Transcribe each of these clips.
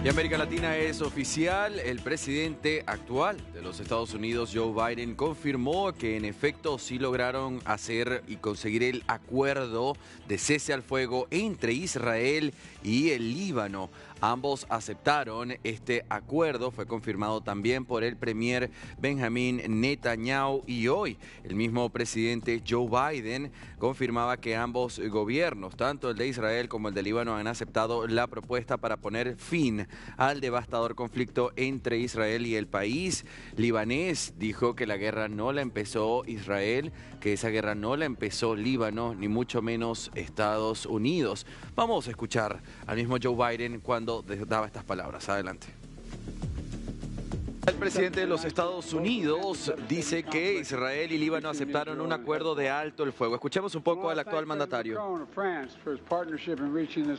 Y América Latina es oficial. El presidente actual de los Estados Unidos, Joe Biden, confirmó que en efecto sí lograron hacer y conseguir el acuerdo de cese al fuego entre Israel y el Líbano. Ambos aceptaron este acuerdo, fue confirmado también por el premier Benjamin Netanyahu, y hoy el mismo presidente Joe Biden confirmaba que ambos gobiernos, tanto el de Israel como el de Líbano, han aceptado la propuesta para poner fin al devastador conflicto entre Israel y el país libanés. Dijo que la guerra no la empezó Israel, que esa guerra no la empezó Líbano, ni mucho menos Estados Unidos. Vamos a escuchar al mismo Joe Biden cuando daba estas palabras. Adelante. El presidente de los Estados Unidos dice que Israel y Líbano aceptaron un acuerdo de alto el fuego. Escuchemos un poco al actual mandatario.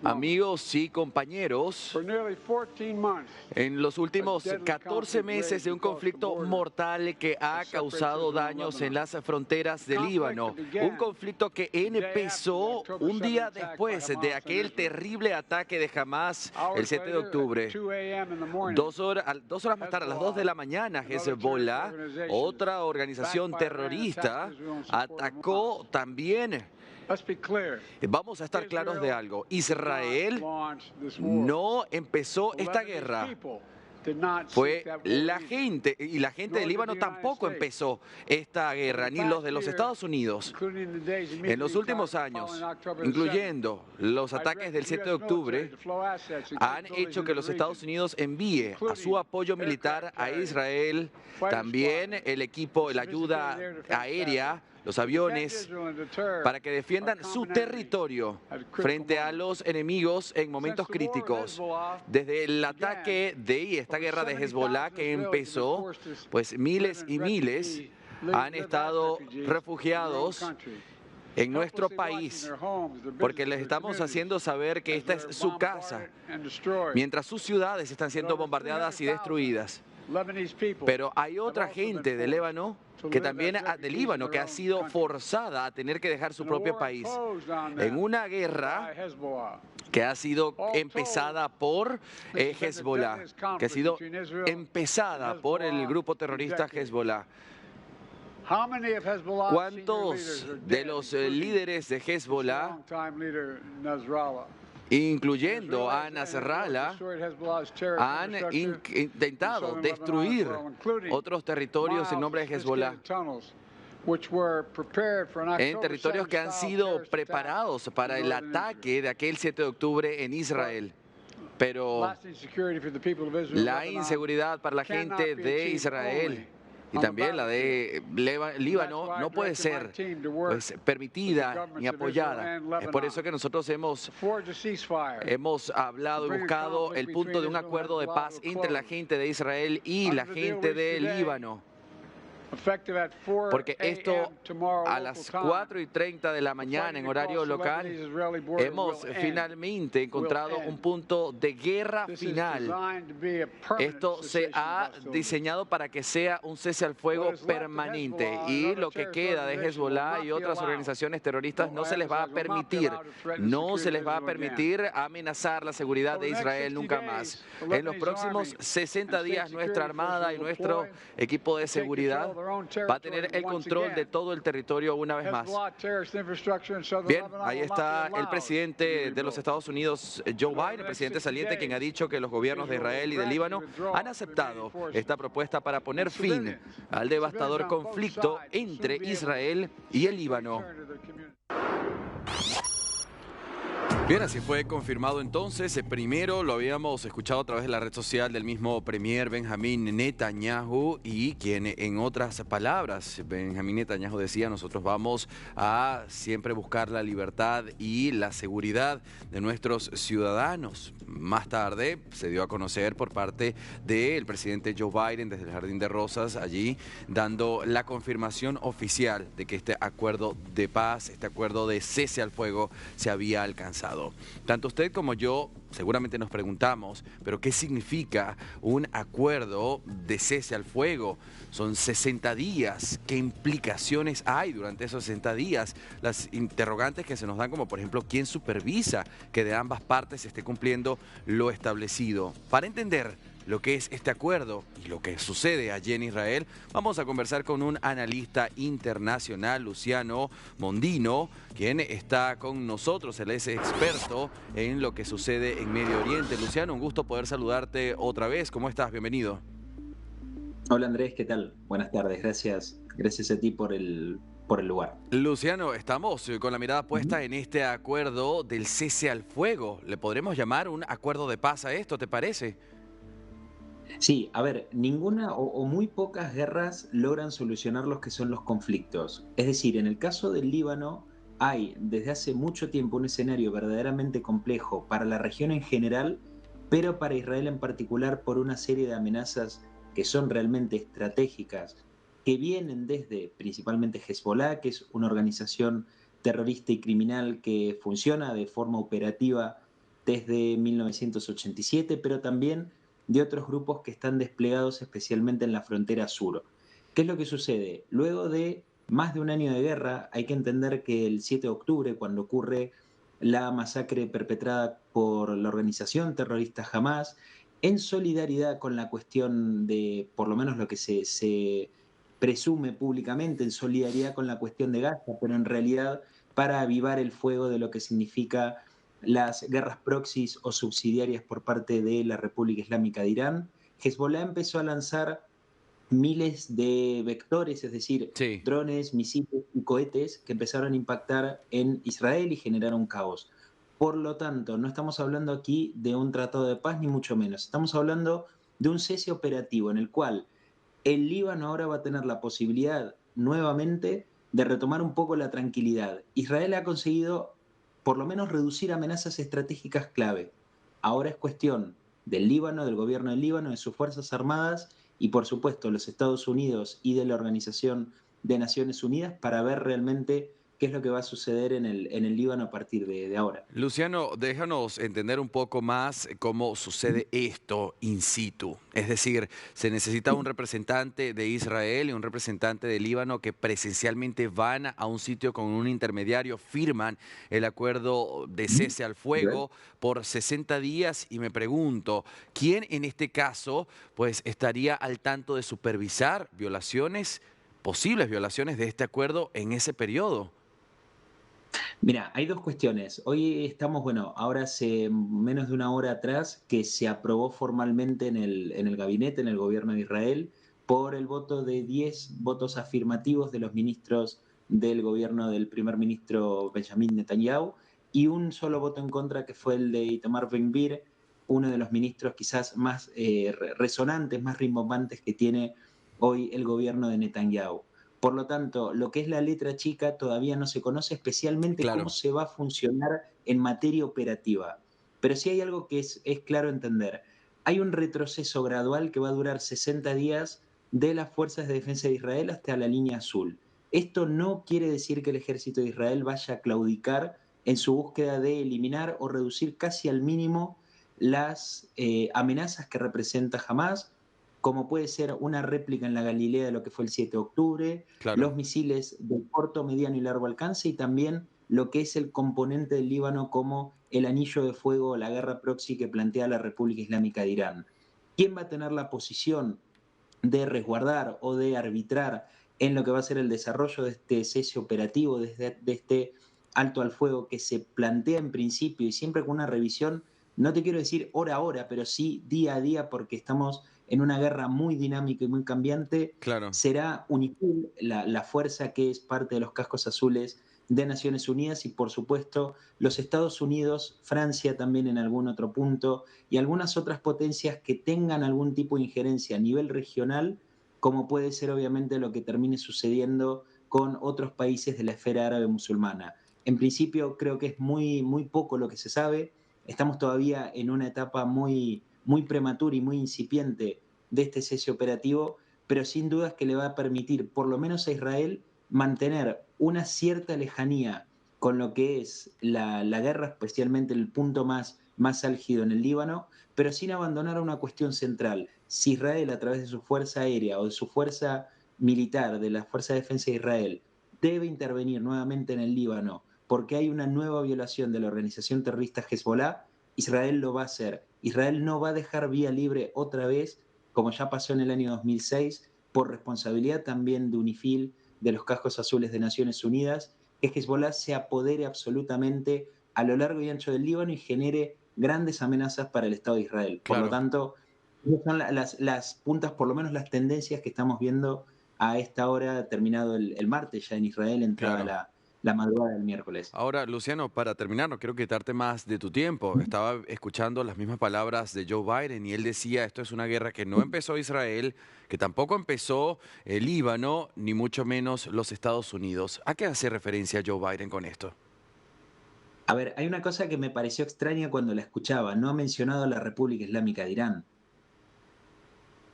Amigos y compañeros, en los últimos 14 meses de un conflicto mortal que ha causado daños en las fronteras de Líbano, un conflicto que empezó un día después de aquel terrible ataque de Hamás el 7 de octubre. 2 horas más tarde, a las 2 de la mañana, Hezbollah, otra organización terrorista, atacó también. Vamos a estar claros de algo. Israel no empezó esta guerra. Fue la gente, y la gente de Líbano tampoco empezó esta guerra, ni los de los Estados Unidos. En los últimos años, incluyendo los ataques del 7 de octubre, han hecho que los Estados Unidos envíe a su apoyo militar a Israel, también el equipo, la ayuda aérea, los aviones, para que defiendan su territorio frente a los enemigos en momentos críticos. Desde el ataque de esta guerra de Hezbollah que empezó, pues miles y miles han estado refugiados en nuestro país, porque les estamos haciendo saber que esta es su casa, mientras sus ciudades están siendo bombardeadas y destruidas. Pero hay otra gente de Líbano que también que ha sido forzada a tener que dejar su propio país en una guerra que ha sido empezada por Hezbollah, que ha sido empezada por el grupo terrorista Hezbollah. ¿Cuántos de los líderes de Hezbollah, incluyendo a Nasrallah, han intentado destruir otros territorios en nombre de Hezbollah, en territorios que han sido preparados para el ataque de aquel 7 de octubre en Israel? Pero la inseguridad para la gente de Israel y también la de Líbano no puede ser permitida ni apoyada. Es por eso que nosotros hemos hablado y buscado el punto de un acuerdo de paz entre la gente de Israel y la gente de Líbano. Porque esto a las 4:30 de la mañana en horario local, hemos finalmente encontrado un punto de guerra final. Esto se ha diseñado para que sea un cese al fuego permanente, y lo que queda de Hezbollah y otras organizaciones terroristas no se les va a permitir, amenazar la seguridad de Israel nunca más. En los próximos 60 días nuestra armada y nuestro equipo de seguridad va a tener el control de todo el territorio una vez más. Bien, ahí está el presidente de los Estados Unidos, Joe Biden, el presidente saliente, quien ha dicho que los gobiernos de Israel y de Líbano han aceptado esta propuesta para poner fin al devastador conflicto entre Israel y el Líbano. Bien, así fue confirmado entonces. Primero lo habíamos escuchado a través de la red social del mismo premier Benjamin Netanyahu, y quien, en otras palabras, Benjamin Netanyahu decía: nosotros vamos a siempre buscar la libertad y la seguridad de nuestros ciudadanos. Más tarde se dio a conocer por parte del presidente Joe Biden desde el Jardín de Rosas, allí dando la confirmación oficial de que este acuerdo de paz, este acuerdo de cese al fuego, se había alcanzado. pasado. Tanto usted como yo seguramente nos preguntamos, ¿pero qué significa un acuerdo de cese al fuego? Son 60 días. ¿Qué implicaciones hay durante esos 60 días? Las interrogantes que se nos dan, como por ejemplo, ¿quién supervisa que de ambas partes se esté cumpliendo lo establecido? Para entender lo que es este acuerdo y lo que sucede allí en Israel, vamos a conversar con un analista internacional, Luciano Mondino, quien está con nosotros. Él es experto en lo que sucede en Medio Oriente. Luciano, un gusto poder saludarte otra vez. ¿Cómo estás? Bienvenido. Hola Andrés, ¿qué tal? Buenas tardes, gracias a ti por el lugar. Luciano, estamos con la mirada puesta en este acuerdo del cese al fuego. ¿Le podremos llamar un acuerdo de paz a esto, te parece? Sí, a ver, ninguna o muy pocas guerras logran solucionar los que son los conflictos. Es decir, en el caso del Líbano hay desde hace mucho tiempo un escenario verdaderamente complejo para la región en general, pero para Israel en particular por una serie de amenazas que son realmente estratégicas, que vienen desde principalmente Hezbollah, que es una organización terrorista y criminal que funciona de forma operativa desde 1987, pero también de otros grupos que están desplegados especialmente en la frontera sur. ¿Qué es lo que sucede? Luego de más de un año de guerra, hay que entender que el 7 de octubre, cuando ocurre la masacre perpetrada por la organización terrorista Hamas, en solidaridad con la cuestión de, por lo menos lo que se presume públicamente, en solidaridad con la cuestión de Gaza, pero en realidad para avivar el fuego de lo que significa las guerras proxies o subsidiarias por parte de la República Islámica de Irán, Hezbollah empezó a lanzar miles de vectores, es decir, Sí. drones, misiles y cohetes que empezaron a impactar en Israel y generaron caos. Por lo tanto, no estamos hablando aquí de un tratado de paz, ni mucho menos. Estamos hablando de un cese operativo en el cual el Líbano ahora va a tener la posibilidad nuevamente de retomar un poco la tranquilidad. Israel ha conseguido por lo menos reducir amenazas estratégicas clave. Ahora es cuestión del Líbano, del gobierno del Líbano, de sus Fuerzas Armadas y por supuesto los Estados Unidos y de la Organización de Naciones Unidas para ver realmente qué es lo que va a suceder en el Líbano a partir de ahora. Luciano, déjanos entender un poco más cómo sucede esto in situ. Es decir, se necesita un representante de Israel y un representante de Líbano que presencialmente van a un sitio con un intermediario, firman el acuerdo de cese al fuego por 60 días y me pregunto, ¿quién en este caso pues estaría al tanto de supervisar violaciones, posibles violaciones de este acuerdo en ese periodo? Mira, hay dos cuestiones. Hoy estamos, bueno, ahora hace menos de una hora atrás que se aprobó formalmente en el gabinete, en el gobierno de Israel, por el voto de 10 votos afirmativos de los ministros del gobierno del primer ministro Benjamin Netanyahu y un solo voto en contra que fue el de Itamar Ben-Gvir, uno de los ministros quizás más resonantes, más rimbombantes que tiene hoy el gobierno de Netanyahu. Por lo tanto, lo que es la letra chica todavía no se conoce, especialmente cómo Claro. se va a funcionar en materia operativa. Pero sí hay algo que es claro entender. Hay un retroceso gradual que va a durar 60 días de las fuerzas de defensa de Israel hasta la línea azul. Esto no quiere decir que el ejército de Israel vaya a claudicar en su búsqueda de eliminar o reducir casi al mínimo las amenazas que representa Hamas, como puede ser una réplica en la Galilea de lo que fue el 7 de octubre, Claro. los misiles de corto, mediano y largo alcance y también lo que es el componente del Líbano como el anillo de fuego o la guerra proxy que plantea la República Islámica de Irán. ¿Quién va a tener la posición de resguardar o de arbitrar en lo que va a ser el desarrollo de este cese operativo, de este alto al fuego que se plantea en principio y siempre con una revisión, no te quiero decir hora a hora, pero sí día a día porque estamos en una guerra muy dinámica y muy cambiante? Claro. Será UNIFIL, la fuerza que es parte de los cascos azules de Naciones Unidas y por supuesto los Estados Unidos, Francia también en algún otro punto y algunas otras potencias que tengan algún tipo de injerencia a nivel regional, como puede ser obviamente lo que termine sucediendo con otros países de la esfera árabe musulmana. En principio creo que es muy poco lo que se sabe, estamos todavía en una etapa muy prematura y muy incipiente de este cese operativo, pero sin dudas que le va a permitir, por lo menos a Israel, mantener una cierta lejanía con lo que es la guerra, especialmente el punto más álgido en el Líbano, pero sin abandonar una cuestión central. Si Israel, a través de su fuerza aérea o de su fuerza militar, de la Fuerza de Defensa de Israel, debe intervenir nuevamente en el Líbano porque hay una nueva violación de la organización terrorista Hezbollah, Israel lo va a hacer. Israel no va a dejar vía libre otra vez, como ya pasó en el año 2006, por responsabilidad también de UNIFIL, de los Cascos Azules de Naciones Unidas, que Hezbollah se apodere absolutamente a lo largo y ancho del Líbano y genere grandes amenazas para el Estado de Israel. Por lo Claro. tanto, son las puntas, por lo menos las tendencias que estamos viendo a esta hora, terminado el martes ya en Israel, entrada Claro. la madrugada del miércoles. Ahora, Luciano, para terminar, no quiero quitarte más de tu tiempo. Estaba escuchando las mismas palabras de Joe Biden y él decía, esto es una guerra que no empezó Israel, que tampoco empezó el Líbano, ni mucho menos los Estados Unidos. ¿A qué hace referencia Joe Biden con esto? A ver, hay una cosa que me pareció extraña cuando la escuchaba. No ha mencionado a la República Islámica de Irán.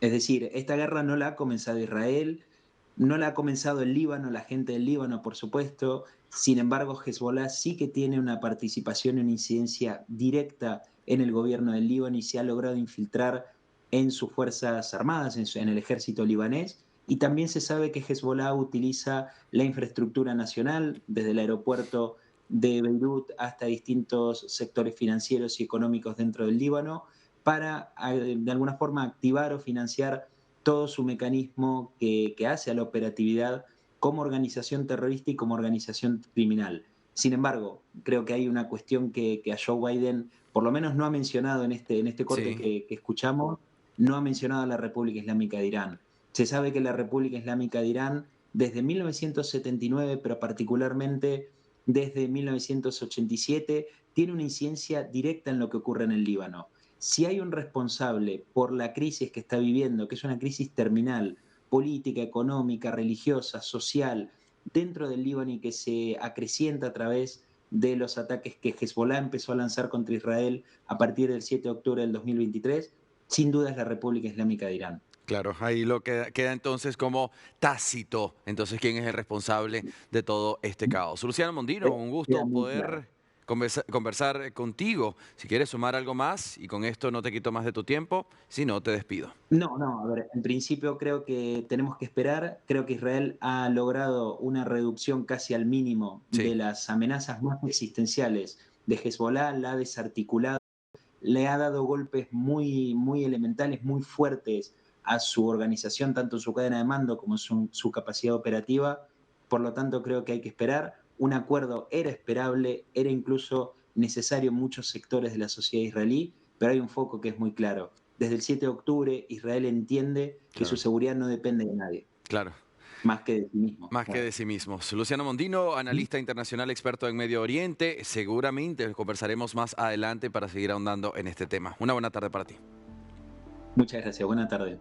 Es decir, esta guerra no la ha comenzado Israel, no la ha comenzado el Líbano, la gente del Líbano, por supuesto. Sin embargo, Hezbollah sí que tiene una participación y una incidencia directa en el gobierno del Líbano y se ha logrado infiltrar en sus fuerzas armadas, en el ejército libanés. Y también se sabe que Hezbollah utiliza la infraestructura nacional, desde el aeropuerto de Beirut hasta distintos sectores financieros y económicos dentro del Líbano, para de alguna forma activar o financiar todo su mecanismo que hace a la operatividad como organización terrorista y como organización criminal. Sin embargo, creo que hay una cuestión que a Joe Biden por lo menos no ha mencionado en este corte Sí, que escuchamos, no ha mencionado a la República Islámica de Irán. Se sabe que la República Islámica de Irán, desde 1979, pero particularmente desde 1987, tiene una incidencia directa en lo que ocurre en el Líbano. Si hay un responsable por la crisis que está viviendo, que es una crisis terminal, política, económica, religiosa, social, dentro del Líbano y que se acrecienta a través de los ataques que Hezbollah empezó a lanzar contra Israel a partir del 7 de octubre del 2023, sin duda es la República Islámica de Irán. claro, ahí lo queda entonces como tácito. Entonces, ¿quién es el responsable de todo este caos? Luciano Mondino, un Queda gusto muy claro. poder conversar contigo. Si quieres sumar algo más y con esto no te quito más de tu tiempo, si no, te despido. No, no, a ver, en principio creo que tenemos que esperar. Creo que Israel ha logrado una reducción casi al mínimo Sí, de las amenazas más existenciales de Hezbollah, la ha desarticulado, le ha dado golpes muy elementales, muy fuertes a su organización, tanto en su cadena de mando como en su capacidad operativa. Por lo tanto, creo que hay que esperar. Un acuerdo era esperable, era incluso necesario en muchos sectores de la sociedad israelí, pero hay un foco que es muy claro. Desde el 7 de octubre, Israel entiende que su claro, seguridad no depende de nadie, claro. más que de sí mismo. Más que de sí mismos. Luciano Mondino, analista internacional experto en Medio Oriente. Seguramente conversaremos más adelante para seguir ahondando en este tema. Una buena tarde para ti. Muchas gracias. Buena tarde.